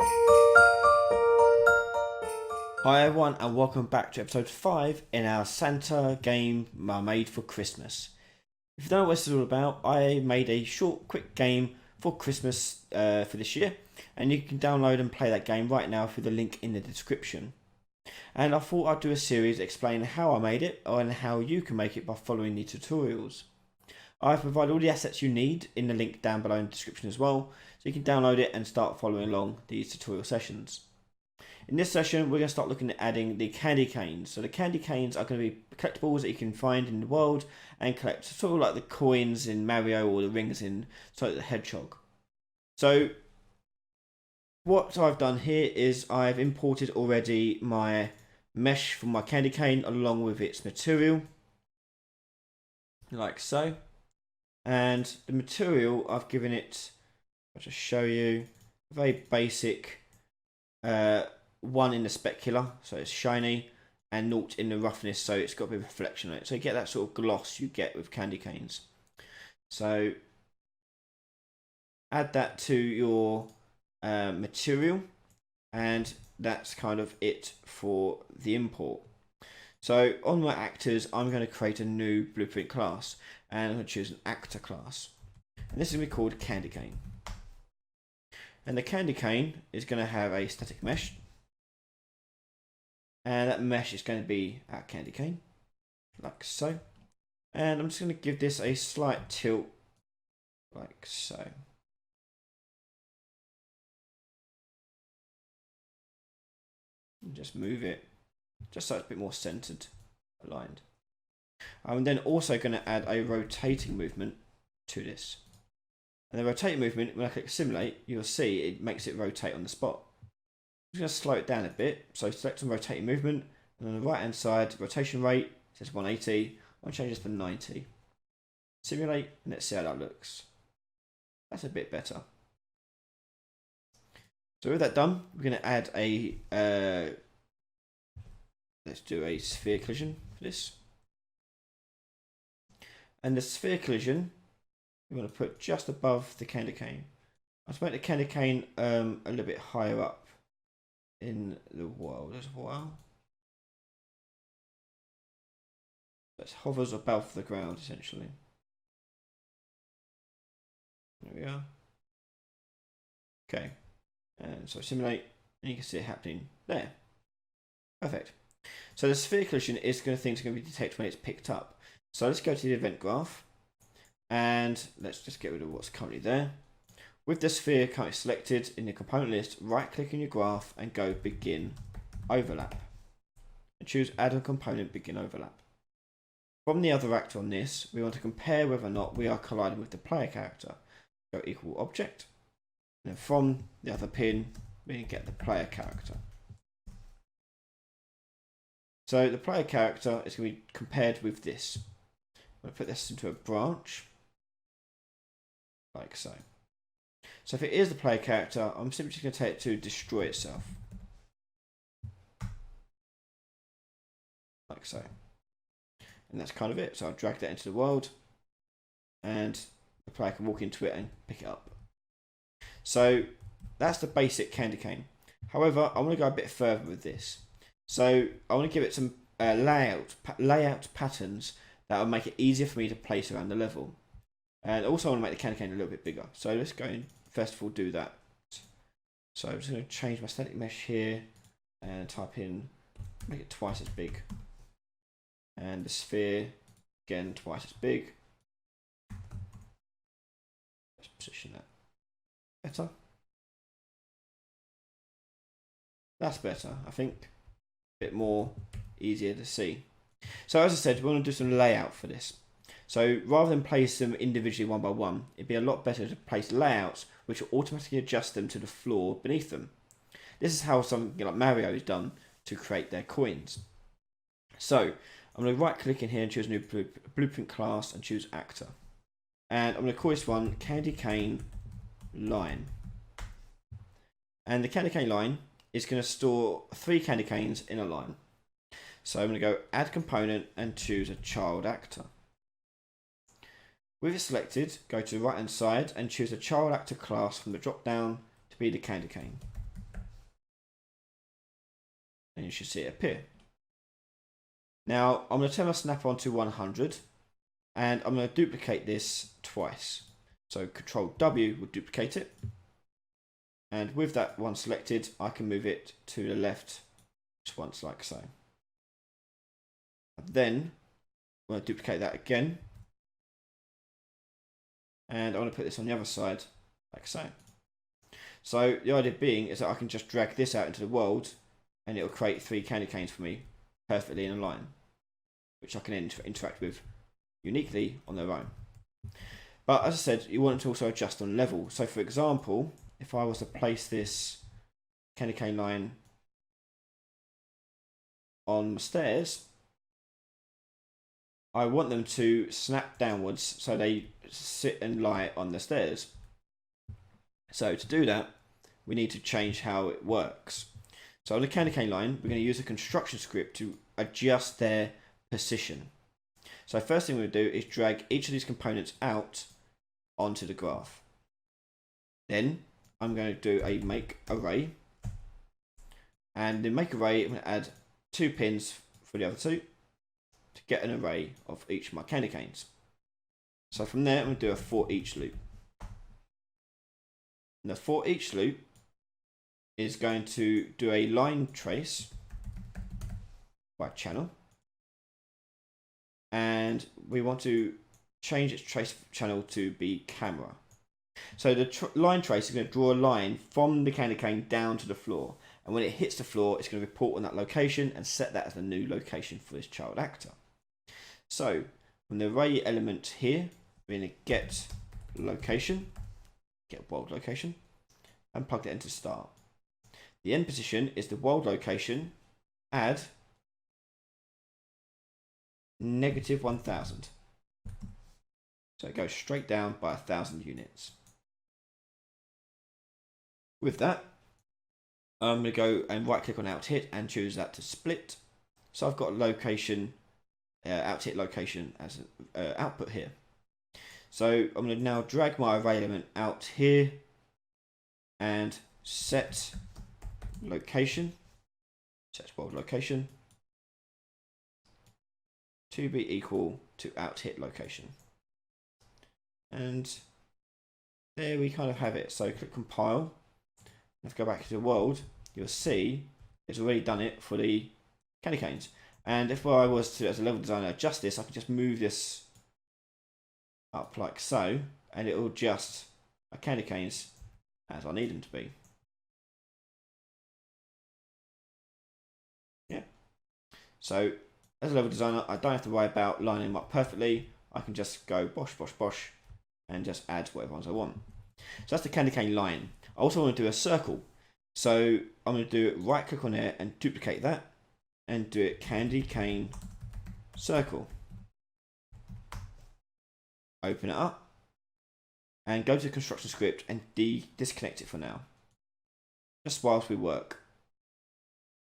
Hi everyone and welcome back to episode 5 in our Santa game I made for Christmas. If you don't know what this is all about, I made a short quick game for Christmas for this year, and you can download and play that game right now through the link in the description. And I thought I'd do a series explaining how I made it and how you can make it by following the tutorials. I've provided all the assets you need in the link down below in the description as well, so you can download it and start following along these tutorial sessions. In this session, we're going to start looking at adding the candy canes. So the candy canes are going to be collectibles that you can find in the world and collect, sort of like the coins in Mario or the rings in Sonic the Hedgehog. So what I've done here is I've imported already my mesh from my candy cane along with its material, like so. And the material I've given it, I'll just show you, a very basic one in the specular, so it's shiny, and 0 in the roughness, so it's got a bit of reflection on it. So you get that sort of gloss you get with candy canes. So add that to your material, and that's kind of it for the import. So on my actors, I'm going to create a new blueprint class, and I'm going to choose an actor class. And this is going to be called candy cane. And the candy cane is going to have a static mesh. And that mesh is going to be our candy cane, like so. And I'm just going to give this a slight tilt, like so. And just move it, just so it's a bit more centered, aligned. I'm then also going to add a rotating movement to this. And the rotating movement, when I click simulate, you'll see it makes it rotate on the spot. I'm just going to slow it down a bit. So select on rotating movement, and on the right hand side, rotation rate says 180. I'll change this to 90. Simulate, and let's see how that looks. That's a bit better. So with that done, we're going to add a let's do a sphere collision for this. And the sphere collision, we're going to put just above the candy cane. I'll make the candy cane a little bit higher up in the world as well. It hovers above the ground essentially. There we are. Okay, and so simulate, and you can see it happening there. Perfect. So the sphere collision is going to be detected when it's picked up. So let's go to the event graph, and let's just get rid of what's currently there. With the sphere currently selected in the component list, right click on your graph and go begin overlap. And choose add a component begin overlap. From the other actor on this, we want to compare whether or not we are colliding with the player character. Go equal object. And then from the other pin, we can get the player character. So the player character is going to be compared with this. I'm going to put this into a branch, like so. So if it is the player character, I'm simply just going to take it to destroy itself. Like so. And that's kind of it. So I'll drag that into the world, and the player can walk into it and pick it up. So that's the basic candy cane. However, I want to go a bit further with this. So I want to give it some layout patterns that will make it easier for me to place around the level. And also I want to make the candy cane a little bit bigger. So let's go and first of all do that. So I'm just going to change my static mesh here and type in, make it twice as big. And the sphere, again, twice as big. Let's position that better. That's better, I think. A bit more easier to see. So as I said, we want to do some layout for this. So rather than place them individually one by one, it'd be a lot better to place layouts which will automatically adjust them to the floor beneath them. This is how something like Mario is done to create their coins. So I'm going to right click in here and choose a new blueprint class and choose actor. And I'm going to call this one candy cane line. And the candy cane line is going to store 3 candy canes in a line. So I'm going to go add component and choose a child actor. With it selected, go to the right hand side and choose a child actor class from the drop down to be the candy cane. and you should see it appear. Now I'm going to turn my snap on to 100, and I'm going to duplicate this twice. So Control W will duplicate it, and with that one selected, I can move it to the left just once, like so. Then I'm going to duplicate that again, and I'm going to put this on the other side, like so. So the idea being is that I can just drag this out into the world, and it'll create 3 candy canes for me perfectly in a line, which I can interact with uniquely on their own. But as I said, you want it to also adjust on level. So for example, if I was to place this candy cane line on the stairs, I want them to snap downwards so they sit and lie on the stairs. So to do that, we need to change how it works. So on the candy cane line, we're going to use a construction script to adjust their position. So first thing we're going to do is drag each of these components out onto the graph. Then I'm going to do a make array, and in make array I'm going to add 2 pins for the other 2 to get an array of each of my candy canes. So from there I'm going to do a for each loop. And the for each loop is going to do a line trace by channel, and we want to change its trace channel to be camera. So the line trace is going to draw a line from the candy cane down to the floor, and when it hits the floor it's going to report on that location and set that as the new location for this child actor. So from the array element here, we're going to get location, get world location, and plug that into start. The end position is the world location, add -1000. So it goes straight down by 1000 units. With that, I'm going to go and right click on out hit and choose that to split. So I've got location, out hit location as an output here. So I'm going to now drag my array element out here and set location, set world location to be equal to out hit location. And there we kind of have it. So click compile. Let's go back to the world. You'll see it's already done it for the candy canes. And if I was to, as a level designer, adjust this, I could just move this up like so, and it will adjust my candy canes as I need them to be. Yeah. So as a level designer, I don't have to worry about lining them up perfectly. I can just go bosh, bosh, bosh, and just add whatever ones I want. So that's the candy cane line. I also want to do a circle. So I'm going to do right click on it and duplicate that and do it candy cane circle. Open it up and go to the construction script and disconnect it for now, just whilst we work.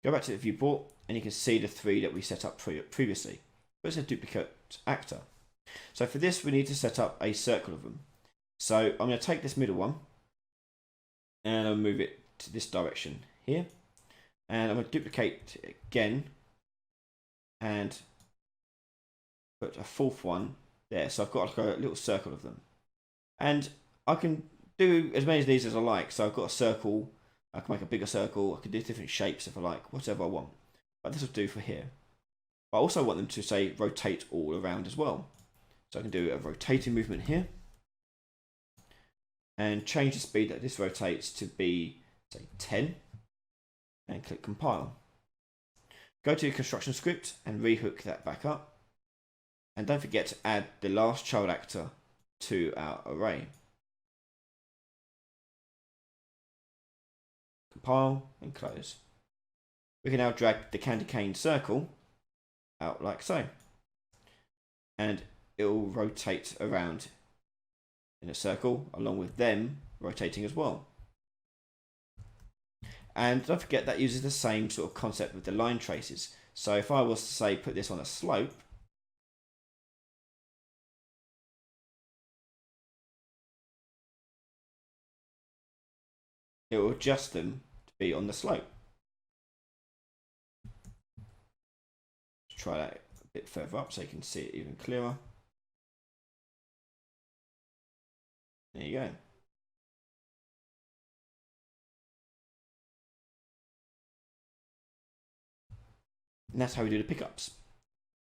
Go back to the viewport and you can see the 3 that we set up previously. But it's a duplicate actor. So for this we need to set up a circle of them. So I'm going to take this middle one and I'll move it to this direction here, and I'm going to duplicate it again and put a 4th one there. So I've got like a little circle of them, and I can do as many of these as I like. So I've got a circle, I can make a bigger circle, I can do different shapes if I like, whatever I want, but this will do for here. I also want them to say rotate all around as well. So I can do a rotating movement here and change the speed that this rotates to be, say, 10, and click compile. Go to your construction script and rehook that back up, and don't forget to add the last child actor to our array. Compile and close. We can now drag the candy cane circle out like so, and it will rotate around in a circle along with them rotating as well. And don't forget that uses the same sort of concept with the line traces. So if I was to say put this on a slope, it will adjust them to be on the slope. try that a bit further up so you can see it even clearer. There you go. And that's how we do the pickups.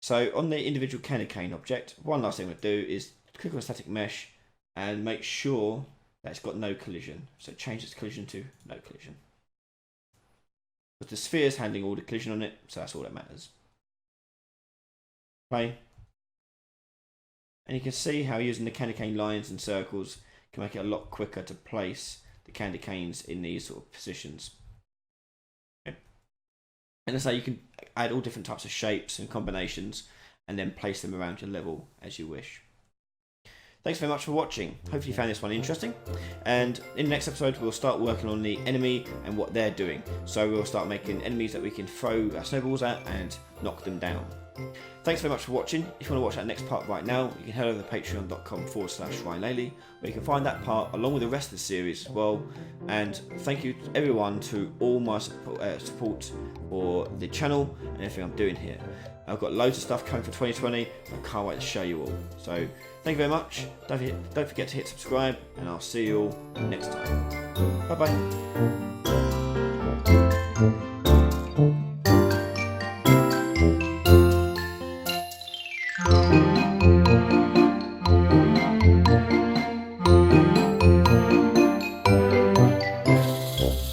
So on the individual candy cane object, one last thing I'm going to do is click on static mesh and make sure that it's got no collision. So change its collision to no collision. But the sphere is handling all the collision on it, so that's all that matters. Play. And you can see how using the candy cane lines and circles can make it a lot quicker to place the candy canes in these sort of positions. Okay. And that's how you can add all different types of shapes and combinations and then place them around your level as you wish. Thanks very much for watching. Hopefully you found this one interesting. And in the next episode, we'll start working on the enemy and what they're doing. So we'll start making enemies that we can throw our snowballs at and knock them down. Thanks very much for watching. If you want to watch that next part right now, you can head over to patreon.com/RyanLaley, where you can find that part along with the rest of the series as well. And thank you to everyone to all my support for the channel and everything I'm doing here. I've got loads of stuff coming for 2020. I can't wait to show you all. So thank you very much. Don't forget to hit subscribe, and I'll see you all next time. Bye bye.